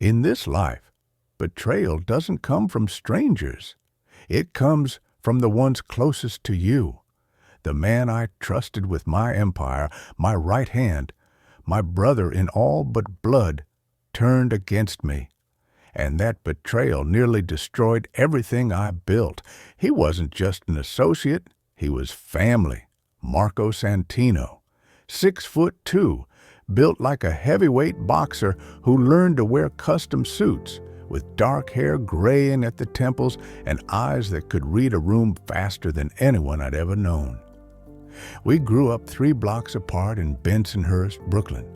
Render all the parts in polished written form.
In this life, betrayal doesn't come from strangers. It comes from the ones closest to you. The man I trusted with my empire, my right hand, my brother in all but blood, turned against me. And that betrayal nearly destroyed everything I built. He wasn't just an associate, he was family. Marco Santino, 6'2", built like a heavyweight boxer who learned to wear custom suits, with dark hair graying at the temples and eyes that could read a room faster than anyone I'd ever known. We grew up 3 blocks apart in Bensonhurst, Brooklyn.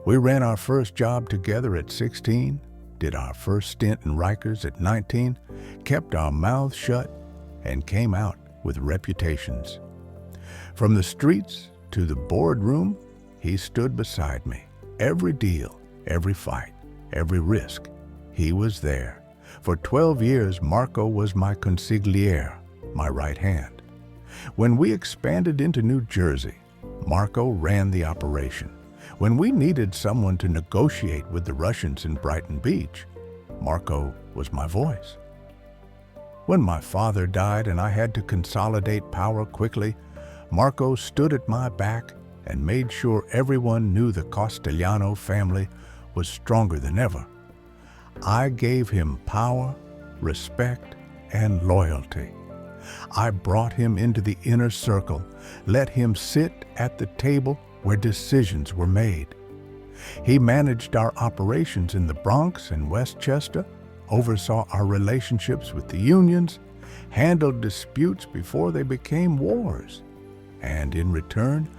We ran our first job together at 16, did our first stint in Rikers at 19, kept our mouths shut, and came out with reputations. From the streets to the boardroom, he stood beside me. Every deal, every fight, every risk, he was there. For 12 years, Marco was my Consigliere, my right hand. When we expanded into New Jersey, Marco ran the operation. When we needed someone to negotiate with the Russians in Brighton Beach, Marco was my voice. When my father died and I had to consolidate power quickly, Marco stood at my back and made sure everyone knew the Castellano family was stronger than ever. I gave him power, respect, and loyalty. I brought him into the inner circle, let him sit at the table where decisions were made. He managed our operations in the Bronx and Westchester, oversaw our relationships with the unions, handled disputes before they became wars. And in return,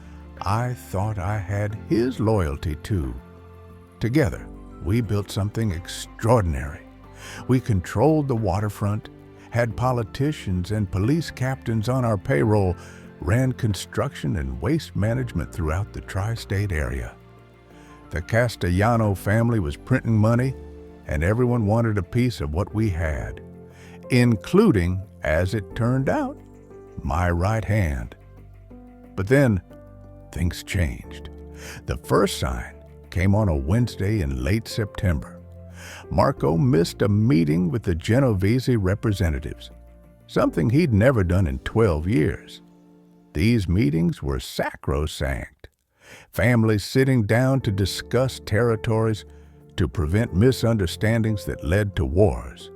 I thought I had his loyalty too. Together, we built something extraordinary. We controlled the waterfront, had politicians and police captains on our payroll, ran construction and waste management throughout the tri-state area. The Castellano family was printing money, and everyone wanted a piece of what we had, including, as it turned out, my right hand. But then, things changed. The first sign came on a Wednesday in late September. Marco missed a meeting with the Genovese representatives, something he'd never done in 12 years. These meetings were sacrosanct. Families sitting down to discuss territories, to prevent misunderstandings that led to wars.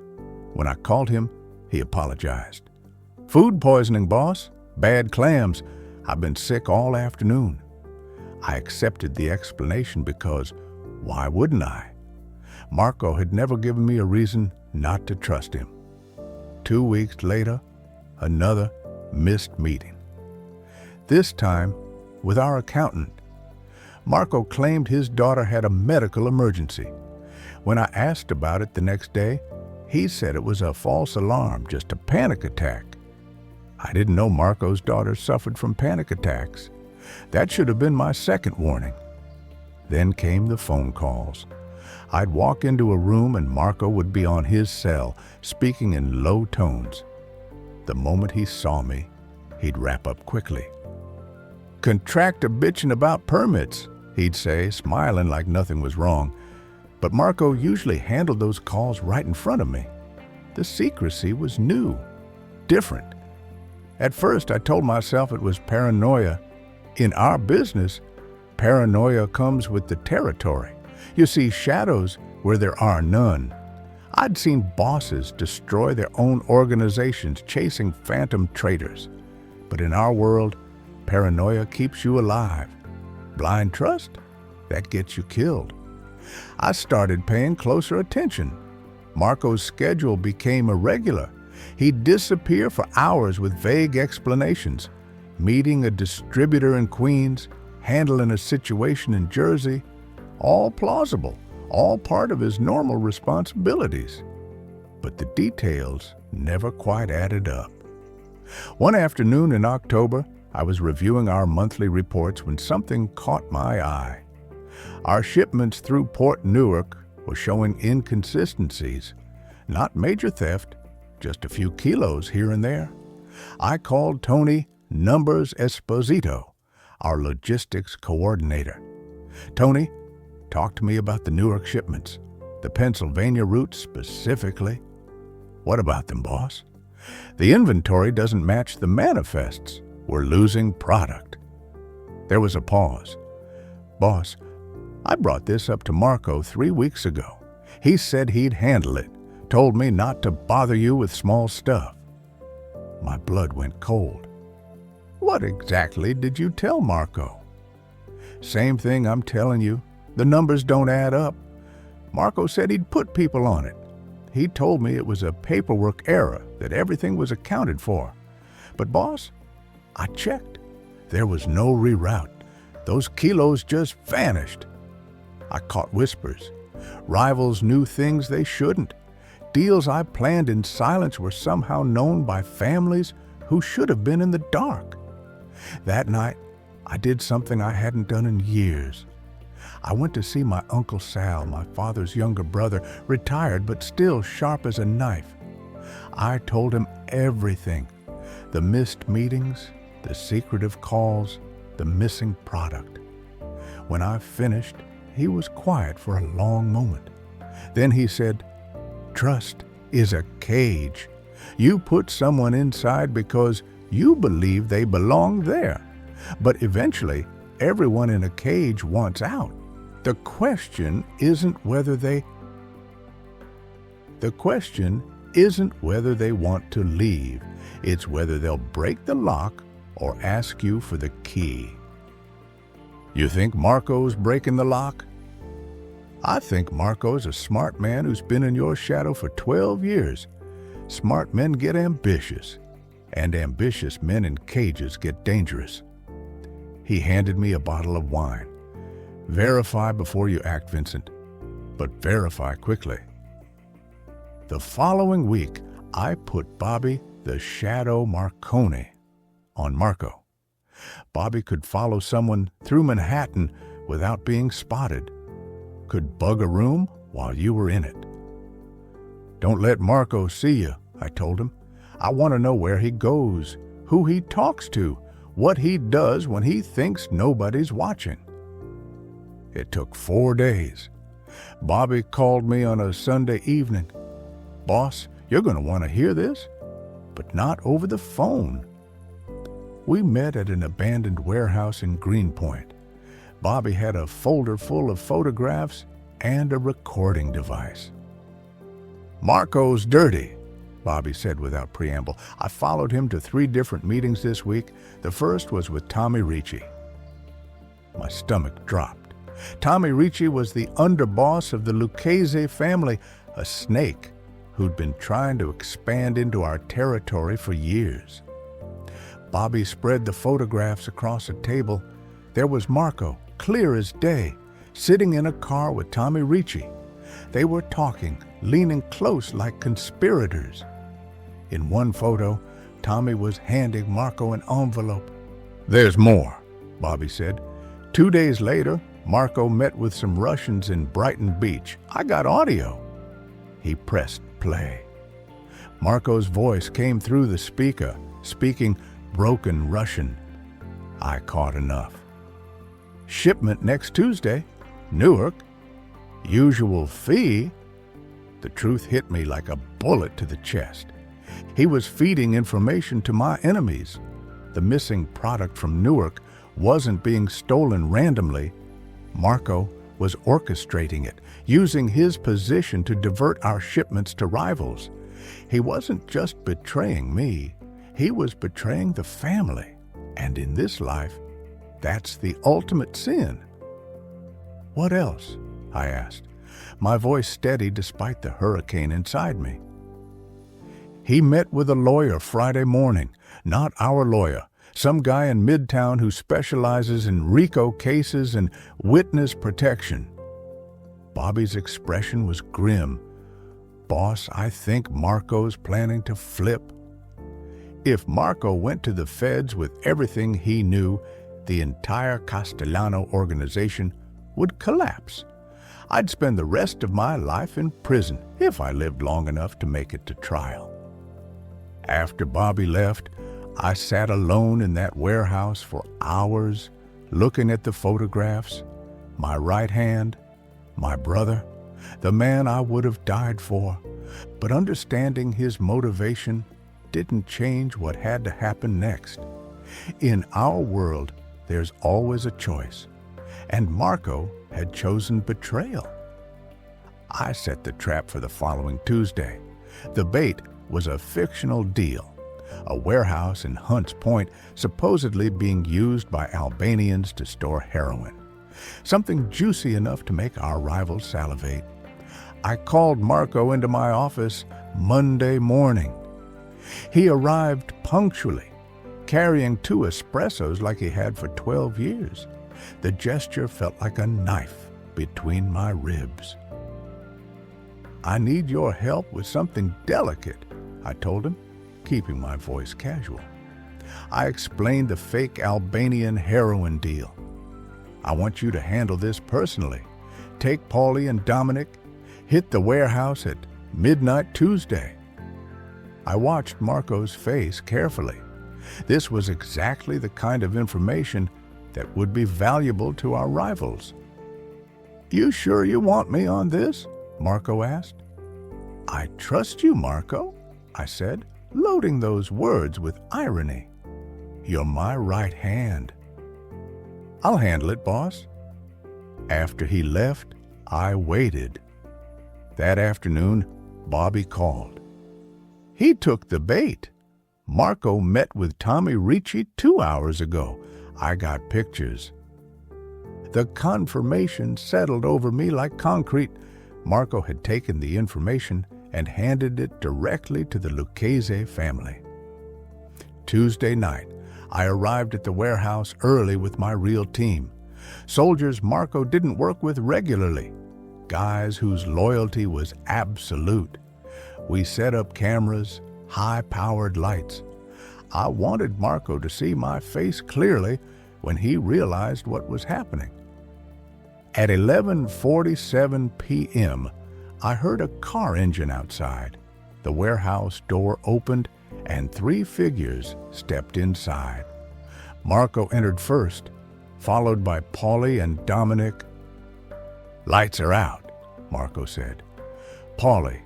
When I called him, he apologized. "Food poisoning, boss. Bad clams. I've been sick all afternoon." I accepted the explanation because why wouldn't I? Marco had never given me a reason not to trust him. 2 weeks later, another missed meeting. This time with our accountant. Marco claimed his daughter had a medical emergency. When I asked about it the next day, he said it was a false alarm, just a panic attack. I didn't know Marco's daughter suffered from panic attacks. That should have been my second warning. Then came the phone calls. I'd walk into a room and Marco would be on his cell, speaking in low tones. The moment he saw me, he'd wrap up quickly. "Contractor bitching about permits," he'd say, smiling like nothing was wrong. But Marco usually handled those calls right in front of me. The secrecy was new, different. At first, I told myself it was paranoia. In our business, paranoia comes with the territory. You see shadows where there are none. I'd seen bosses destroy their own organizations chasing phantom traitors. But in our world, paranoia keeps you alive. Blind trust? That gets you killed. I started paying closer attention. Marco's schedule became irregular. He'd disappear for hours with vague explanations, meeting a distributor in Queens, handling a situation in Jersey, all plausible, all part of his normal responsibilities. But the details never quite added up. One afternoon in October, I was reviewing our monthly reports when something caught my eye. Our shipments through Port Newark were showing inconsistencies, not major theft, just a few kilos here and there. I called Tony Numbers Esposito, our logistics coordinator. "Tony, talk to me about the Newark shipments. The Pennsylvania route specifically. What about them, boss? The inventory doesn't match the manifests. We're losing product. There was a pause. Boss, I brought this up to Marco 3 weeks ago. He said he'd handle it, told me not to bother you with small stuff. My blood went cold. What exactly did you tell Marco? Same thing I'm telling you. The numbers don't add up. Marco said he'd put people on it. He told me it was a paperwork error, that everything was accounted for. But boss, I checked. There was no reroute. Those kilos just vanished. I caught whispers. Rivals knew things they shouldn't. Deals I planned in silence were somehow known by families who should have been in the dark. That night, I did something I hadn't done in years. I went to see my Uncle Sal, my father's younger brother, retired but still sharp as a knife. I told him everything. The missed meetings, the secretive calls, the missing product. When I finished, he was quiet for a long moment. Then he said, "Trust is a cage. You put someone inside because you believe they belong there. But eventually, everyone in a cage wants out. The question isn't whether they want to leave. It's whether they'll break the lock or ask you for the key." You think Marco's breaking the lock? I think Marco's a smart man who's been in your shadow for 12 years. Smart men get ambitious, and ambitious men in cages get dangerous. He handed me a bottle of wine. Verify before you act, Vincent, but verify quickly. The following week, I put Bobby the Shadow Marconi on Marco. Bobby could follow someone through Manhattan without being spotted, could bug a room while you were in it. Don't let Marco see you, I told him. I want to know where he goes, who he talks to, what he does when he thinks nobody's watching. It took 4 days. Bobby called me on a Sunday evening. "Boss, you're going to want to hear this, but not over the phone." We met at an abandoned warehouse in Greenpoint. Bobby had a folder full of photographs and a recording device. "Marco's dirty," Bobby said without preamble. I followed him to 3 different meetings this week. The first was with Tommy Ricci. My stomach dropped. Tommy Ricci was the underboss of the Lucchese family, a snake who'd been trying to expand into our territory for years. Bobby spread the photographs across a table. There was Marco, clear as day, sitting in a car with Tommy Ricci. They were talking, leaning close like conspirators. In one photo, Tommy was handing Marco an envelope. "There's more," Bobby said. 2 days later, Marco met with some Russians in Brighton Beach. I got audio. He pressed play. Marco's voice came through the speaker, speaking broken Russian. I caught enough. "Shipment next Tuesday, Newark. Usual fee." The truth hit me like a bullet to the chest. He was feeding information to my enemies. The missing product from Newark wasn't being stolen randomly. Marco was orchestrating it, using his position to divert our shipments to rivals. He wasn't just betraying me, he was betraying the family. And in this life, that's the ultimate sin. "What else?" I asked, my voice steady despite the hurricane inside me. "He met with a lawyer Friday morning, not our lawyer, some guy in Midtown who specializes in RICO cases and witness protection." Bobby's expression was grim. "Boss, I think Marco's planning to flip." If Marco went to the feds with everything he knew, the entire Castellano organization would collapse. I'd spend the rest of my life in prison if I lived long enough to make it to trial. After Bobby left, I sat alone in that warehouse for hours, looking at the photographs, my right hand, my brother. the man I would have died for, but understanding his motivation didn't change what had to happen next. In our world, there's always a choice, and Marco had chosen betrayal. I set the trap for the following Tuesday. The bait was a fictional deal, a warehouse in Hunts Point supposedly being used by Albanians to store heroin. Something juicy enough to make our rivals salivate. I called Marco into my office Monday morning. He arrived punctually, carrying 2 espressos like he had for 12 years. The gesture felt like a knife between my ribs. "I need your help with something delicate," I told him, keeping my voice casual. I explained the fake Albanian heroin deal. "I want you to handle this personally. Take Paulie and Dominic, hit the warehouse at midnight Tuesday." I watched Marco's face carefully. This was exactly the kind of information that would be valuable to our rivals. "You sure you want me on this?" Marco asked. "I trust you, Marco," I said, loading those words with irony. "You're my right hand." "I'll handle it, boss." After he left, I waited. That afternoon, Bobby called. He took the bait. Marco met with Tommy Ricci 2 hours ago. I got pictures. The confirmation settled over me like concrete. Marco had taken the information and handed it directly to the Lucchese family. Tuesday night, I arrived at the warehouse early with my real team. Soldiers Marco didn't work with regularly. Guys whose loyalty was absolute. We set up cameras, high-powered lights. I wanted Marco to see my face clearly when he realized what was happening. At 11:47 p.m., I heard a car engine outside. The warehouse door opened and 3 figures stepped inside. Marco entered first, followed by Paulie and Dominic. "Lights are out," Marco said. "Paulie,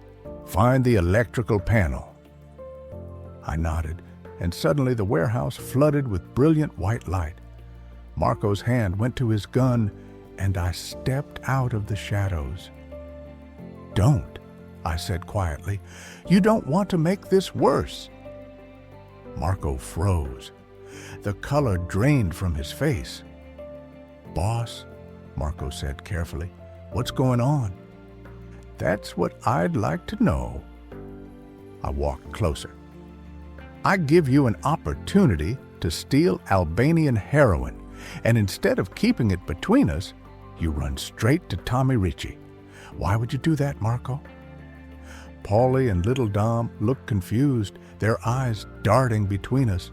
find the electrical panel." I nodded, and suddenly the warehouse flooded with brilliant white light. Marco's hand went to his gun, and I stepped out of the shadows. "Don't," I said quietly. "You don't want to make this worse." Marco froze. The color drained from his face. "Boss," Marco said carefully, "what's going on?" "That's what I'd like to know." I walked closer. "I give you an opportunity to steal Albanian heroin, and instead of keeping it between us, you run straight to Tommy Ricci. Why would you do that, Marco?" Paulie and little Dom looked confused, their eyes darting between us.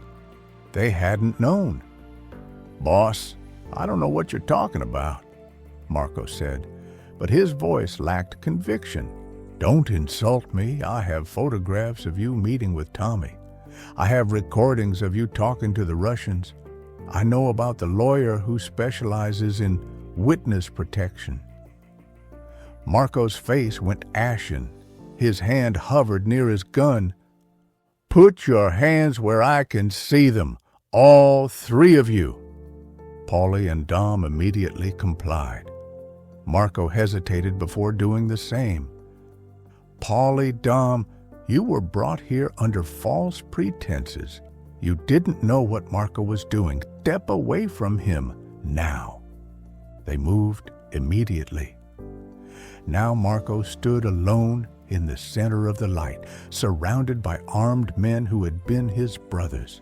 They hadn't known. "Boss, I don't know what you're talking about," Marco said, but his voice lacked conviction. "Don't insult me. I have photographs of you meeting with Tommy. I have recordings of you talking to the Russians. I know about the lawyer who specializes in witness protection." Marco's face went ashen. His hand hovered near his gun. "Put your hands where I can see them, all 3 of you." Paulie and Dom immediately complied. Marco hesitated before doing the same. "Paulie, Dom, you were brought here under false pretenses. You didn't know what Marco was doing. Step away from him now." They moved immediately. Now Marco stood alone in the center of the light, surrounded by armed men who had been his brothers.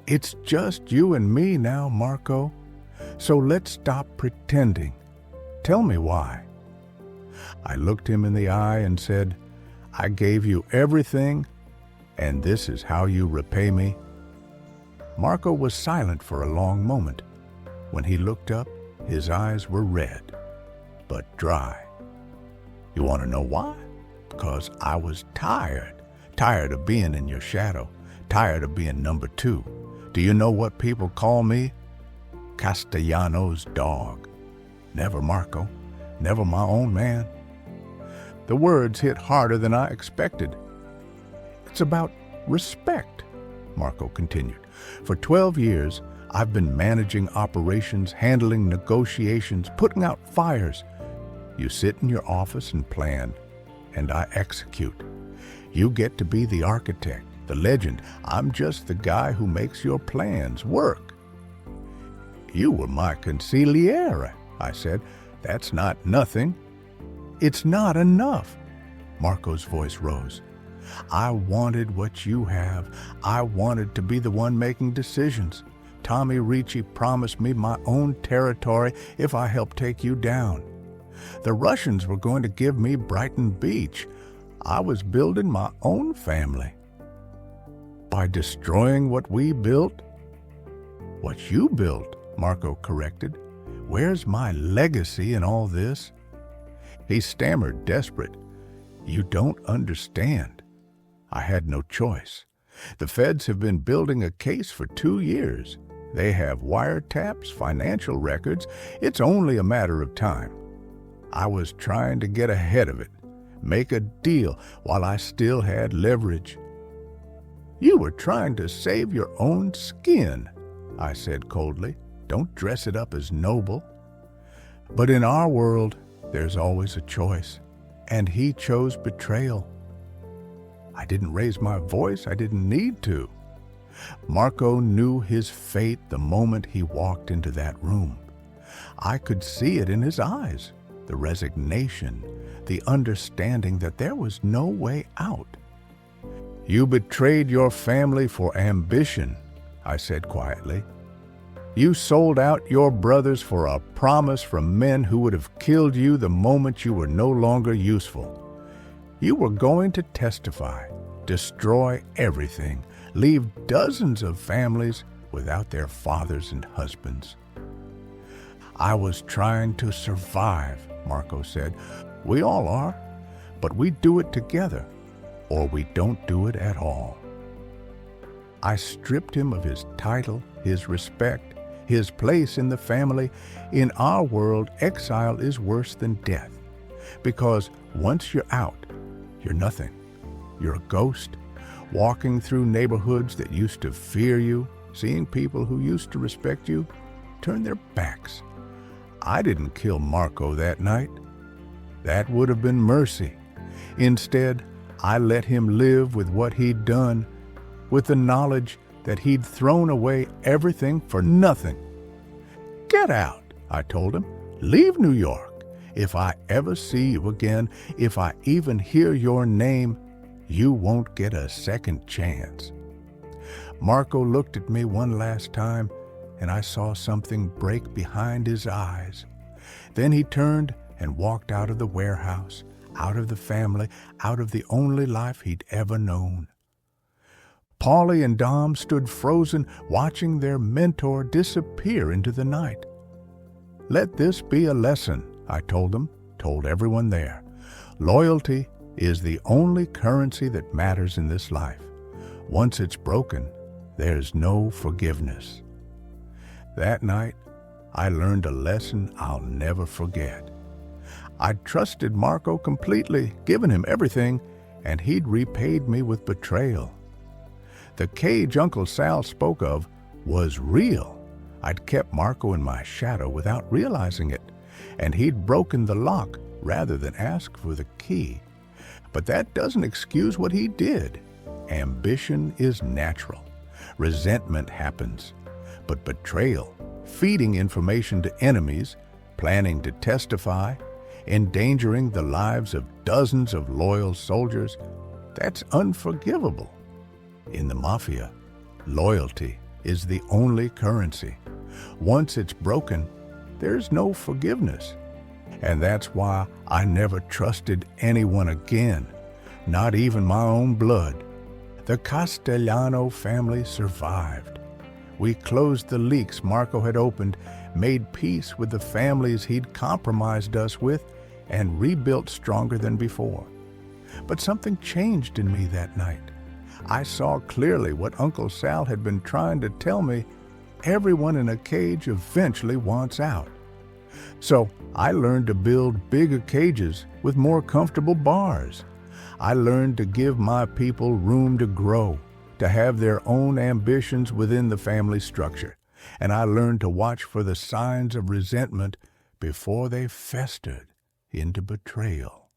"It's just you and me now, Marco. So let's stop pretending. Tell me why." I looked him in the eye and said, "I gave you everything, and this is how you repay me." Marco was silent for a long moment. When he looked up, his eyes were red, but dry. "You want to know why? Because I was tired of being in your shadow, tired of being number 2. Do you know what people call me? Castellano's dog. Never Marco, never my own man, The words hit harder than I expected. It's about respect, Marco continued. For 12 years, I've been managing operations, handling negotiations, putting out fires. You sit in your office and plan, and I execute. You get to be the architect, the legend. I'm just the guy who makes your plans work. You were my Consigliere, I said. That's not nothing. It's not enough. Marco's voice rose. I wanted what you have. I wanted to be the one making decisions. Tommy Ricci promised me my own territory if I helped take you down. The Russians were going to give me Brighton Beach. I was building my own family. By destroying what we built? What you built, Marco corrected. Where's my legacy in all this? He stammered, desperate. You don't understand. I had no choice. The feds have been building a case for 2 years. They have wiretaps, financial records. It's only a matter of time. I was trying to get ahead of it, make a deal while I still had leverage. You were trying to save your own skin, I said coldly. Don't dress it up as noble. But in our world, there's always a choice, and he chose betrayal. I didn't raise my voice. I didn't need to. Marco knew his fate the moment he walked into that room. I could see it in his eyes, the resignation, the understanding that there was no way out. You betrayed your family for ambition, I said quietly. You sold out your brothers for a promise from men who would have killed you the moment you were no longer useful. You were going to testify, destroy everything, leave dozens of families without their fathers and husbands. I was trying to survive, Marco said. We all are, but we do it together, or we don't do it at all. I stripped him of his title, his respect, his place in the family. In our world, exile is worse than death, because once you're out, you're nothing. You're a ghost, walking through neighborhoods that used to fear you, seeing people who used to respect you turn their backs. I didn't kill Marco that night. That would have been mercy. Instead, I let him live with what he'd done, with the knowledge that he'd thrown away everything for nothing. Get out, I told him. Leave New York. If I ever see you again, if I even hear your name, you won't get a second chance. Marco looked at me one last time, and I saw something break behind his eyes. Then he turned and walked out of the warehouse, out of the family, out of the only life he'd ever known. Paulie and Dom stood frozen, watching their mentor disappear into the night. Let this be a lesson, I told them, told everyone there. Loyalty is the only currency that matters in this life. Once it's broken, there's no forgiveness. That night, I learned a lesson I'll never forget. I'd trusted Marco completely, given him everything, and he'd repaid me with betrayal. The cage Uncle Sal spoke of was real. I'd kept Marco in my shadow without realizing it, and he'd broken the lock rather than ask for the key. But that doesn't excuse what he did. Ambition is natural. Resentment happens. But betrayal, feeding information to enemies, planning to testify, endangering the lives of dozens of loyal soldiers, that's unforgivable. In the Mafia, loyalty is the only currency. Once it's broken, there's no forgiveness. And that's why I never trusted anyone again, not even my own blood. The Castellano family survived. We closed the leaks Marco had opened, made peace with the families he'd compromised us with, and rebuilt stronger than before. But something changed in me that night. I saw clearly what Uncle Sal had been trying to tell me. Everyone in a cage eventually wants out. So I learned to build bigger cages with more comfortable bars. I learned to give my people room to grow, to have their own ambitions within the family structure. And I learned to watch for the signs of resentment before they festered into betrayal.